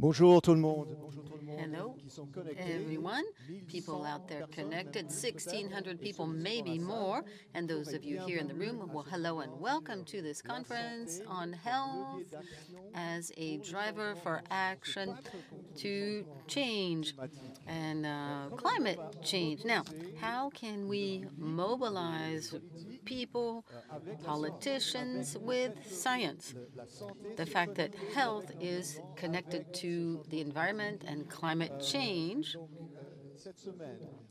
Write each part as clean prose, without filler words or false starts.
Bonjour tout le monde. Hello, everyone. People out there connected, 1,600 people, maybe more. And those of you here in the room, well, hello and welcome to this conference on health as a driver for action to change and climate change. Now, how can we mobilize people, politicians with science? The fact that health is connected to the environment and climate change.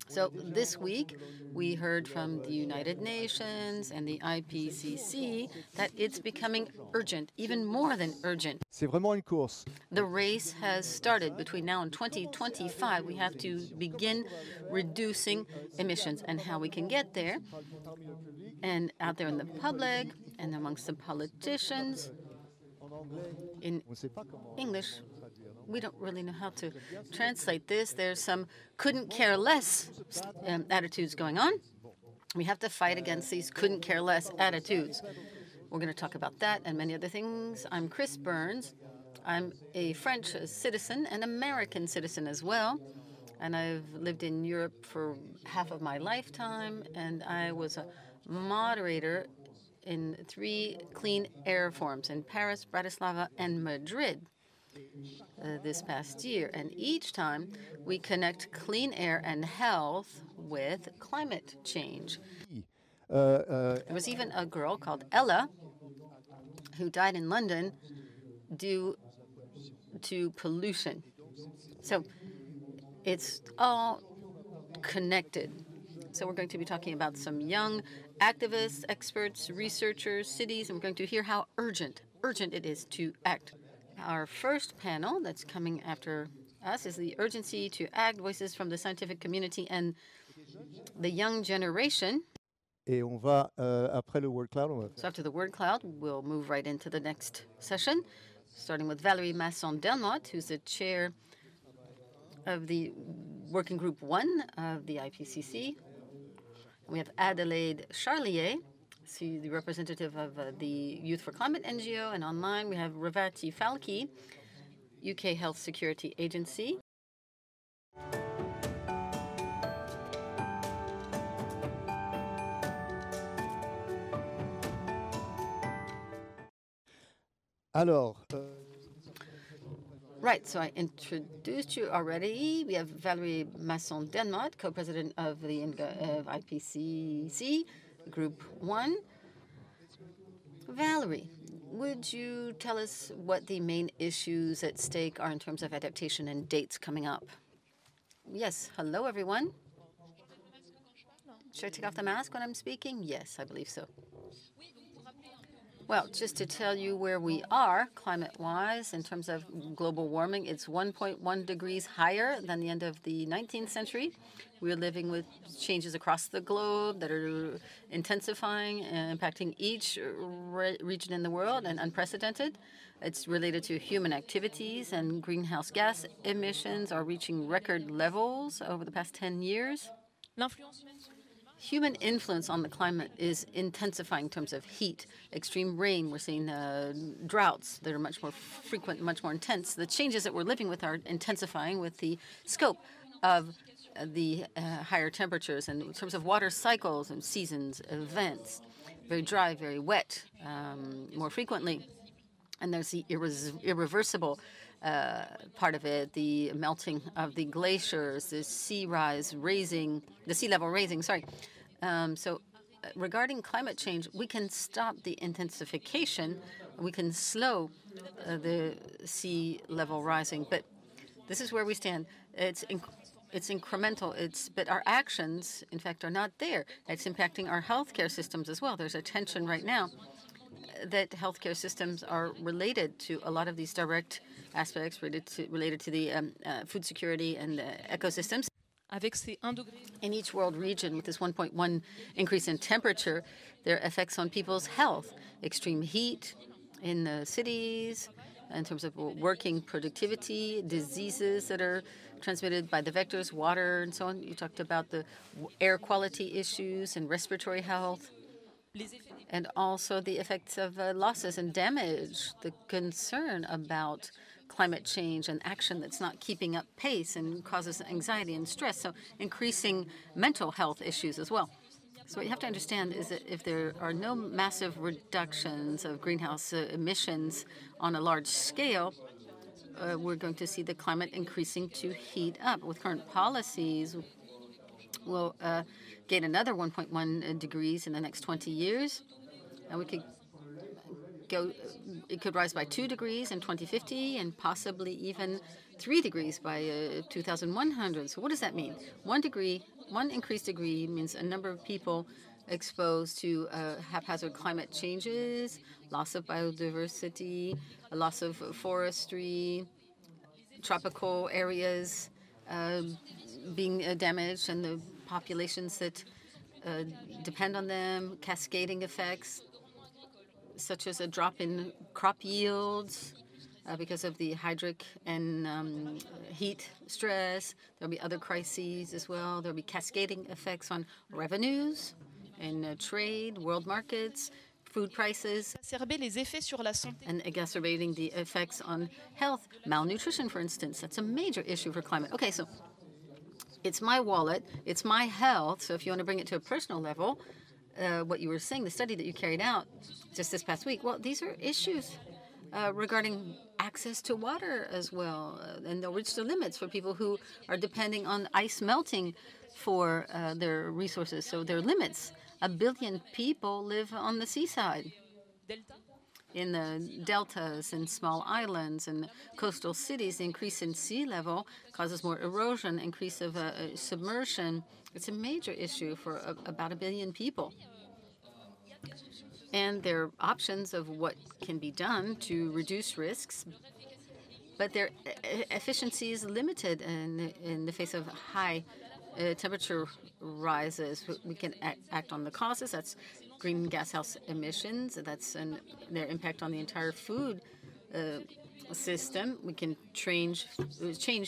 So this week, we heard from the United Nations and the IPCC that it's becoming urgent, even more than urgent. C'est vraiment une course. The race has started. Between now and 2025, we have to begin reducing emissions, and how we can get there. And out there in the public and amongst the politicians, in English, we don't really know how to translate this. There's some couldn't care less attitudes going on. We have to fight against these couldn't care less attitudes. We're going to talk about that and many other things. I'm Chris Burns. I'm a French citizen, an American citizen as well. And I've lived in Europe for half of my lifetime, and I was a moderator in 3 clean air forums in Paris, Bratislava, and Madrid this past year. And each time we connect clean air and health with climate change. There was even a girl called Ella who died in London due to pollution. So it's all connected. So we're going to be talking about some young activists, experts, researchers, cities, and we're going to hear how urgent it is to act. Our first panel that's coming after us is the urgency to act, voices from the scientific community and the young generation. Et on va, après le word cloud, So after the word cloud, we'll move right into the next session, starting with Valérie Masson-Delmotte, who's the chair of the Working Group 1 of the IPCC. We have Adélaide Charlier, she's the representative of the Youth for Climate NGO, and online we have Revati Phalkey, UK Health Security Agency. Alors, Right, so I introduced you already. We have Valérie Masson-Delmotte, co-president of the IPCC, Group 1. Valérie, would you tell us what the main issues at stake are in terms of adaptation and dates coming up? Yes, hello everyone. Should I take off the mask when I'm speaking? Yes, I believe so. Well, just to tell you where we are climate-wise in terms of global warming, it's 1.1 degrees higher than the end of the 19th century. We're living with changes across the globe that are intensifying and impacting each region in the world and unprecedented. It's related to human activities, and greenhouse gas emissions are reaching record levels over the past 10 years. Human influence on the climate is intensifying in terms of heat, extreme rain. We're seeing droughts that are much more frequent, much more intense. The changes that we're living with are intensifying with the scope of the higher temperatures, and in terms of water cycles and seasons, events, very dry, very wet, more frequently. And there's the irreversible part of it, the melting of the glaciers, the sea level raising, sorry. Regarding climate change, we can stop the intensification, we can slow the sea level rising, but this is where we stand. It's incremental, but our actions, in fact, are not there. It's impacting our healthcare systems as well. There's a tension right now that healthcare systems are related to a lot of these direct aspects related to the food security and ecosystems. In each world region, with this 1.1 increase in temperature, there are effects on people's health. Extreme heat in the cities, in terms of working productivity, diseases that are transmitted by the vectors, water, and so on. You talked about the air quality issues and respiratory health, and also the effects of losses and damage, the concern about climate change and action that's not keeping up pace and causes anxiety and stress, so increasing mental health issues as well. So what you have to understand is that if there are no massive reductions of greenhouse emissions on a large scale, we're going to see the climate increasing to heat up. With current policies, we'll gain another 1.1 degrees in the next 20 years, and we could it could rise by 2 degrees in 2050 and possibly even 3 degrees by 2100. So what does that mean? 1 increased degree means a number of people exposed to haphazard climate changes, loss of biodiversity, a loss of forestry, tropical areas being damaged, and the populations that depend on them, cascading effects, such as a drop in crop yields because of the hydric and heat stress. There'll be other crises as well. There'll be cascading effects on revenues and trade, world markets, food prices, and exacerbating the effects on health. Malnutrition, for instance, that's a major issue for climate. Okay, so it's my wallet, it's my health. So if you want to bring it to a personal level, what you were saying, the study that you carried out just this past week, well, these are issues regarding access to water as well, and they'll reach the limits for people who are depending on ice melting for their resources. So there are limits. 1 billion people live on the seaside, in the deltas and small islands and coastal cities. The increase in sea level causes more erosion, increase of submersion. It's a major issue for about 1 billion people. And there are options of what can be done to reduce risks, but their efficiency is limited in the face of high temperature rises. We can act on the causes. That's greenhouse emissions. That's their impact on the entire food system. We can change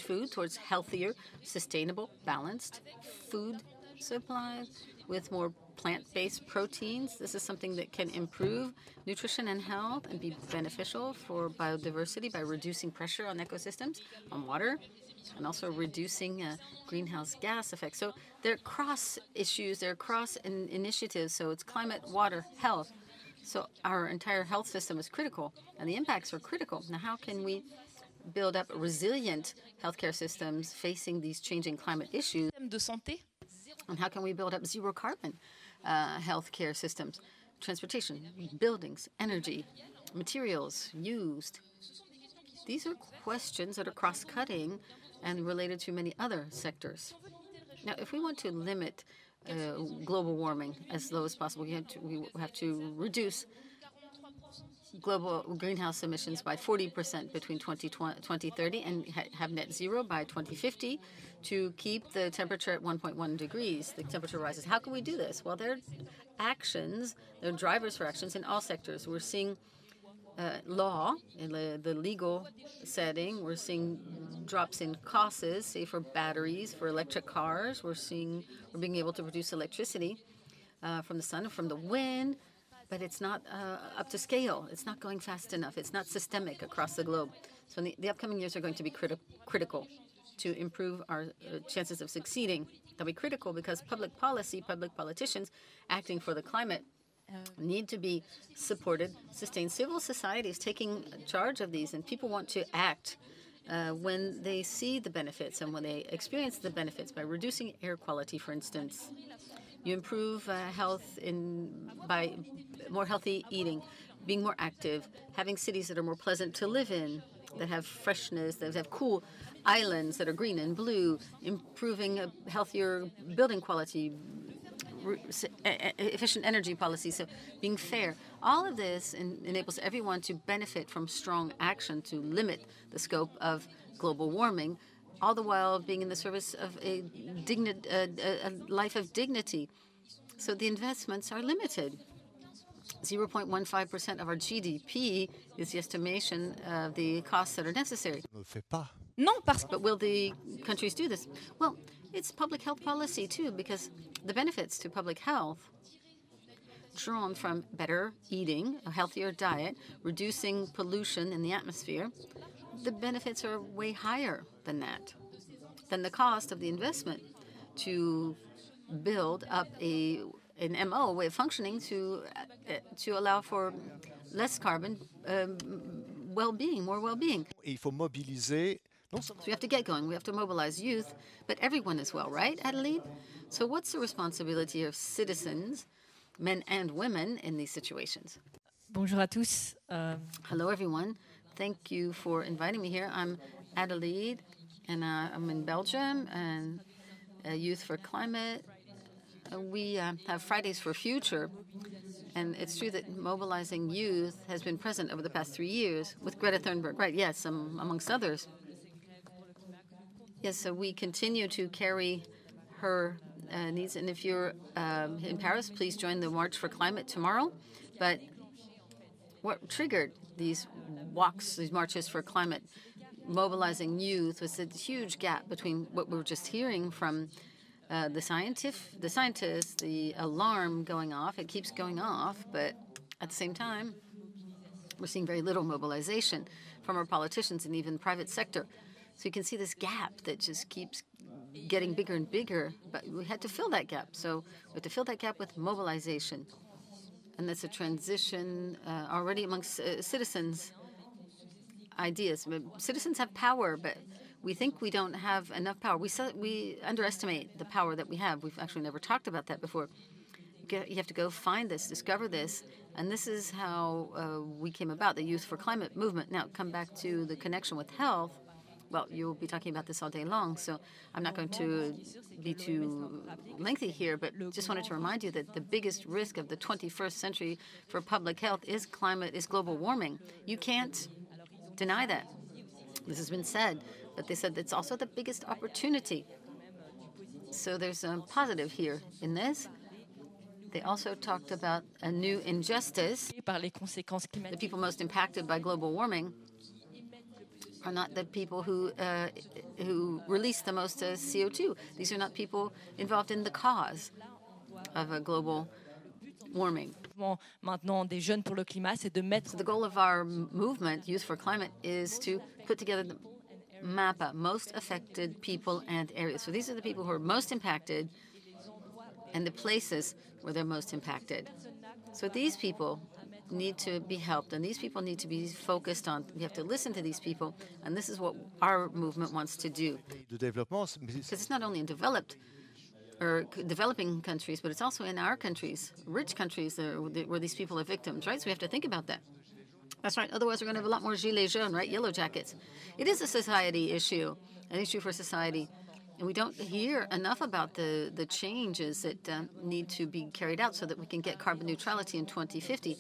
food towards healthier, sustainable, balanced food supplies with more plant-based proteins. This is something that can improve nutrition and health and be beneficial for biodiversity by reducing pressure on ecosystems, on water, and also reducing greenhouse gas effects. So they're cross issues, they're cross initiatives. So it's climate, water, health. So our entire health system is critical, and the impacts are critical. Now, how can we build up resilient healthcare systems facing these changing climate issues? And how can we build up zero carbon healthcare systems? Transportation, buildings, energy, materials used. These are questions that are cross-cutting and related to many other sectors. Now, if we want to limit global warming as low as possible, we have to reduce global greenhouse emissions by 40% between 2030 and have net zero by 2050 to keep the temperature at 1.1 degrees. The temperature rises. How can we do this? Well, there are actions, there are drivers for actions in all sectors. We're seeing law in the legal setting. We're seeing drops in costs, say for batteries, for electric cars. We're being able to produce electricity from the sun, from the wind, but it's not up to scale. It's not going fast enough. It's not systemic across the globe. So the upcoming years are going to be critical to improve our chances of succeeding. They'll be critical because public policy, public politicians acting for the climate need to be supported, sustained. Civil society is taking charge of these, and people want to act when they see the benefits and when they experience the benefits by reducing air quality, for instance. You improve health by more healthy eating, being more active, having cities that are more pleasant to live in, that have freshness, that have cool islands that are green and blue, improving a healthier building quality, efficient energy policy, so being fair. All of this enables everyone to benefit from strong action to limit the scope of global warming, all the while being in the service of a life of dignity. So the investments are limited. 0.15% of our GDP is the estimation of the costs that are necessary. But will the countries do this? Well, it's public health policy, too, because the benefits to public health drawn from better eating, a healthier diet, reducing pollution in the atmosphere, the benefits are way higher than that, than the cost of the investment to build up an MO way of functioning to allow for less carbon well-being, more well-being. Il faut mobiliser. So we have to get going. We have to mobilize youth, but everyone as well, right, Adélaide? So what's the responsibility of citizens, men and women, in these situations? Bonjour à tous. Hello, everyone. Thank you for inviting me here. I'm Adélaide, and I'm in Belgium, and Youth for Climate. We have Fridays for Future, and it's true that mobilizing youth has been present over the past 3 years with Greta Thunberg, right? Yes, amongst others. Yes, so we continue to carry her needs, and if you're in Paris, please join the March for Climate tomorrow. But what triggered these walks, these marches for climate, mobilizing youth, was a huge gap between what we were just hearing from the scientists, the alarm going off. It keeps going off, but at the same time, we're seeing very little mobilization from our politicians and even the private sector. So you can see this gap that just keeps getting bigger and bigger, but we had to fill that gap. So we had to fill that gap with mobilization. And that's a transition already amongst citizens' ideas. Citizens have power, but we think we don't have enough power. We underestimate the power that we have. We've actually never talked about that before. You have to go find this, discover this, and this is how we came about, the Youth for Climate movement. Now, come back to the connection with health. Well, you'll be talking about this all day long, so I'm not going to be too lengthy here, but just wanted to remind you that the biggest risk of the 21st century for public health is global warming. You can't deny that. This has been said, but they said it's also the biggest opportunity. So there's a positive here in this. They also talked about a new injustice. The people most impacted by global warming are not the people who release the most CO2. These are not people involved in the cause of a global warming. So the goal of our movement, Youth for Climate, is to put together the MAPA, most affected people and areas. So these are the people who are most impacted and the places where they're most impacted. So these people need to be helped, and these people need to be focused on. We have to listen to these people, and this is what our movement wants to do. Because it's not only in developed or developing countries, but it's also in our countries, rich countries where these people are victims, right? So we have to think about that. That's right. Otherwise, we're going to have a lot more gilets jaunes, right? Yellow jackets. It is a society issue, an issue for society. And we don't hear enough about the changes that need to be carried out so that we can get carbon neutrality in 2050.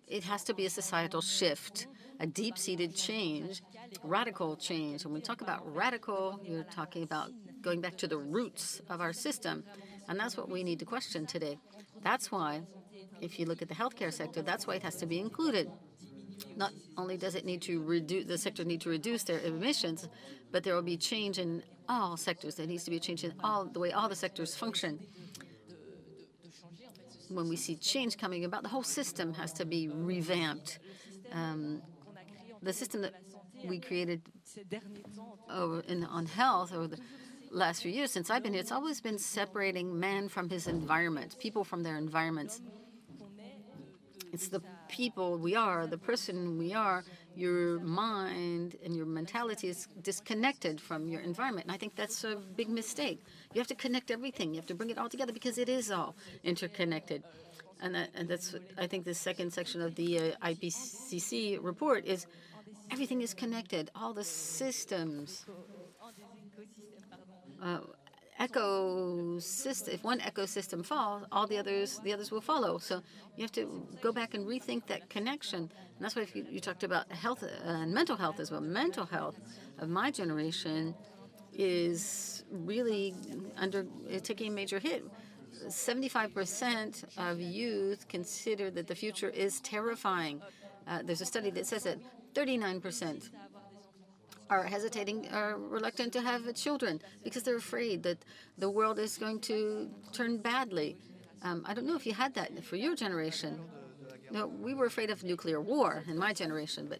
It has to be a societal shift, a deep-seated change, radical change. When we talk about radical, you're talking about going back to the roots of our system. And that's what we need to question today. That's why, if you look at the healthcare sector, that's why it has to be included. Not only does it need to reduce, the sector need to reduce their emissions, but there will be change in all sectors. There needs to be a change in the way all the sectors function. When we see change coming about, the whole system has to be revamped. The system that we created on health over the last few years, since I've been here, it's always been separating man from his environment, people from their environments. It's the people we are, the person we are. Your mind and your mentality is disconnected from your environment. And I think that's a big mistake. You have to connect everything. You have to bring it all together because it is all interconnected. And that's what I think the second section of the IPCC report is everything is connected. All the systems. Ecosystem. If one ecosystem falls, all the others will follow. So you have to go back and rethink that connection. And that's why if you talked about health and mental health as well. Mental health of my generation is really taking a major hit. 75% of youth consider that the future is terrifying. There's a study that says that 39% are hesitating, are reluctant to have children because they're afraid that the world is going to turn badly. I don't know if you had that for your generation. No, we were afraid of nuclear war in my generation, but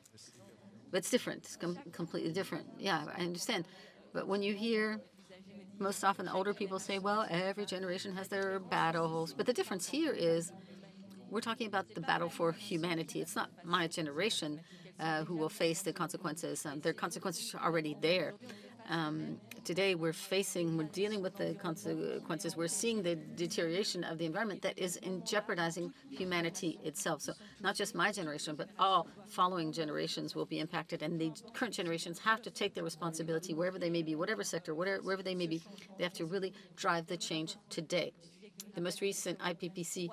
But it's different. It's completely different. Yeah, I understand. But when you hear most often the older people say, well, every generation has their battles. But the difference here is we're talking about the battle for humanity. It's not my generation who will face the consequences. Their consequences are already there. Today we're dealing with the consequences. We're seeing the deterioration of the environment that is jeopardizing humanity itself. So not just my generation, but all following generations will be impacted. And the current generations have to take their responsibility wherever they may be, whatever sector, wherever they may be. They have to really drive the change today. The most recent IPCC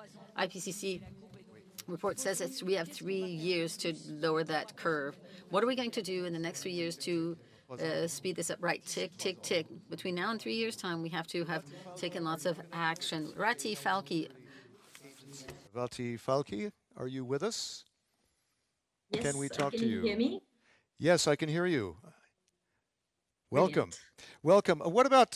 report says that we have 3 years to lower that curve. What are we going to do in the next 3 years to speed this up? Right, tick, tick, tick. Between now and 3 years' time, we have to have taken lots of action. Revati, Phalkey. Revati, Phalkey, are you with us? Yes, can we talk can to you hear me? Yes, I can hear you. Welcome. Brilliant. Welcome. What about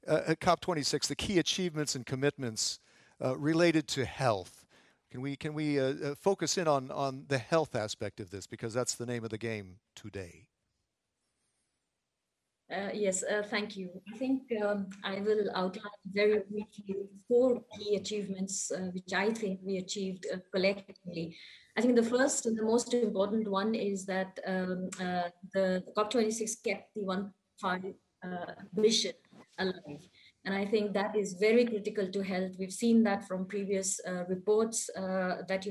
COP26, the key achievements and commitments related to health? Can we focus in on the health aspect of this, because that's the name of the game today? Yes, thank you. I think I will outline very briefly 4 key achievements which I think we achieved collectively. I think the first and the most important one is that the COP26 kept the 1.5 ambition alive. And I think that is very critical to health. We've seen that from previous reports that,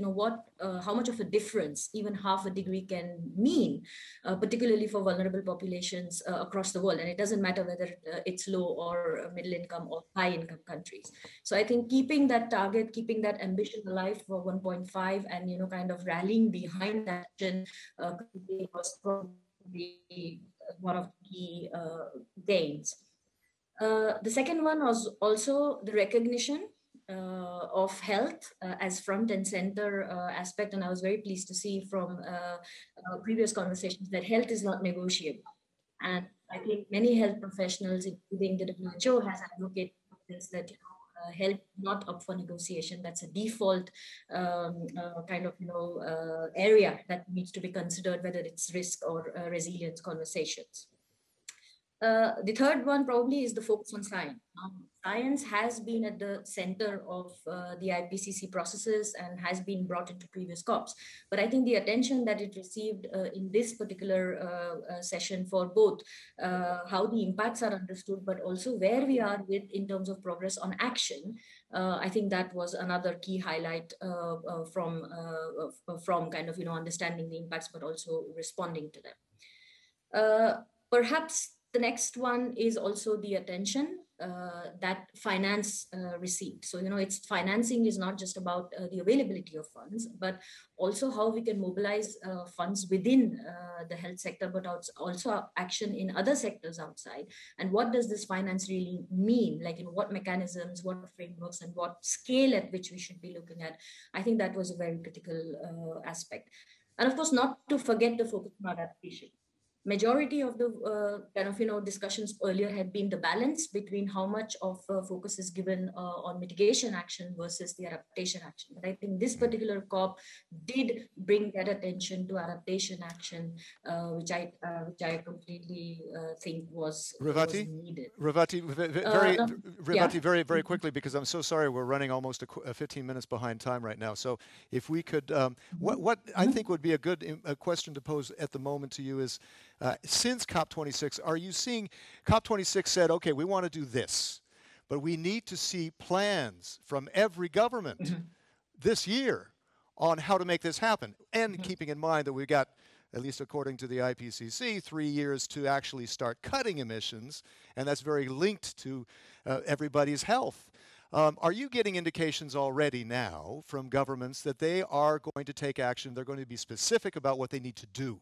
how much of a difference even half a degree can mean, particularly for vulnerable populations across the world. And it doesn't matter whether it's low or middle income or high income countries. So I think keeping that target, keeping that ambition alive for 1.5 and, kind of rallying behind that action was probably one of the key gains. The second one was also the recognition of health as front and center aspect. And I was very pleased to see from previous conversations that health is not negotiable. And I think many health professionals, including the WHO, has advocated this, that health not up for negotiation. That's a default area that needs to be considered, whether it's risk or resilience conversations. The third one probably is the focus on science. Science has been at the center of the IPCC processes and has been brought into previous COPs. But I think the attention that it received in this particular session for both how the impacts are understood, but also where we are in terms of progress on action, I think that was another key highlight from kind of, understanding the impacts, but also responding to them. Perhaps the next one is also the attention that finance received. So, it's financing is not just about the availability of funds, but also how we can mobilize funds within the health sector, but also action in other sectors outside. And what does this finance really mean? Like, what mechanisms, what frameworks, and what scale at which we should be looking at? I think that was a very critical aspect. And of course, not to forget the focus on adaptation. Majority of the discussions earlier had been the balance between how much of focus is given on mitigation action versus the adaptation action. But I think this particular COP did bring that attention to adaptation action, which I completely think was needed. Revati, very quickly, because I'm so sorry we're running almost 15 minutes behind time right now. So if we could, what I think would be a good question to pose at the moment to you is, since COP26, are you seeing COP26 said, okay, we want to do this, but we need to see plans from every government this year on how to make this happen, and keeping in mind that we've got, at least according to the IPCC, 3 years to actually start cutting emissions, and that's very linked to everybody's health. Are you getting indications already now from governments that they are going to take action, they're going to be specific about what they need to do?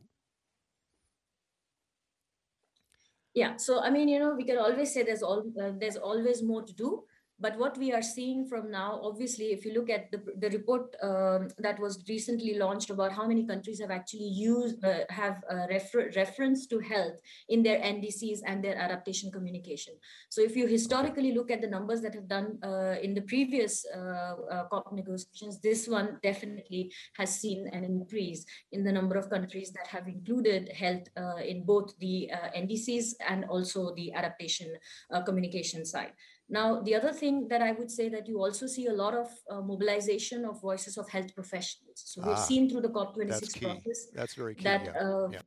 Yeah, so I mean, we can always say there's always more to do, But what we are seeing from now, obviously, if you look at the report that was recently launched about how many countries have actually reference to health in their NDCs and their adaptation communication. So if you historically look at the numbers that have done in the previous COP negotiations, this one definitely has seen an increase in the number of countries that have included health in both the NDCs and also the adaptation communication side. Now, the other thing that I would say that you also see a lot of mobilization of voices of health professionals. So we've seen through the COP26 process that's very key, that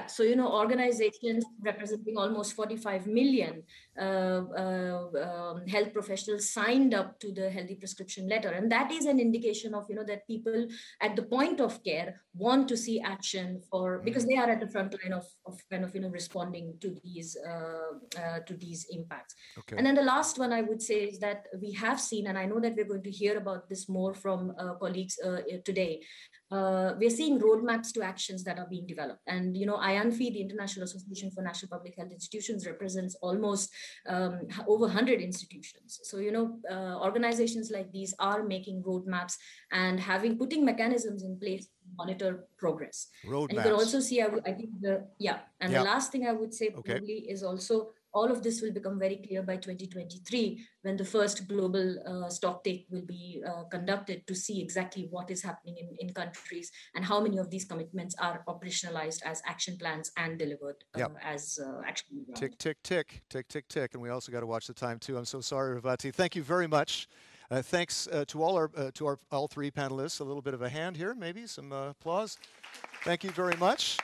so, organizations representing almost 45 million health professionals signed up to the healthy prescription letter. And that is an indication of, that people at the point of care want to see action because they are at the front line of kind of, responding to these impacts. Okay. And then the last one I would say is that we have seen, and I know that we're going to hear about this more from colleagues today, we're seeing roadmaps to actions that are being developed. And, IANFI, the International Association for National Public Health Institutions, represents almost over 100 institutions. So, organizations like these are making roadmaps and putting mechanisms in place to monitor progress. Roadmaps. And you can also see, I think the last thing I would say probably is also all of this will become very clear by 2023 when the first global stocktake will be conducted to see exactly what is happening in countries and how many of these commitments are operationalized as action plans and delivered as action plans. Tick, tick, tick, tick, tick, tick. And we also got to watch the time too. I'm so sorry, Revati. Thank you very much. Thanks to all three panelists. A little bit of a hand here, maybe some applause. Thank you very much.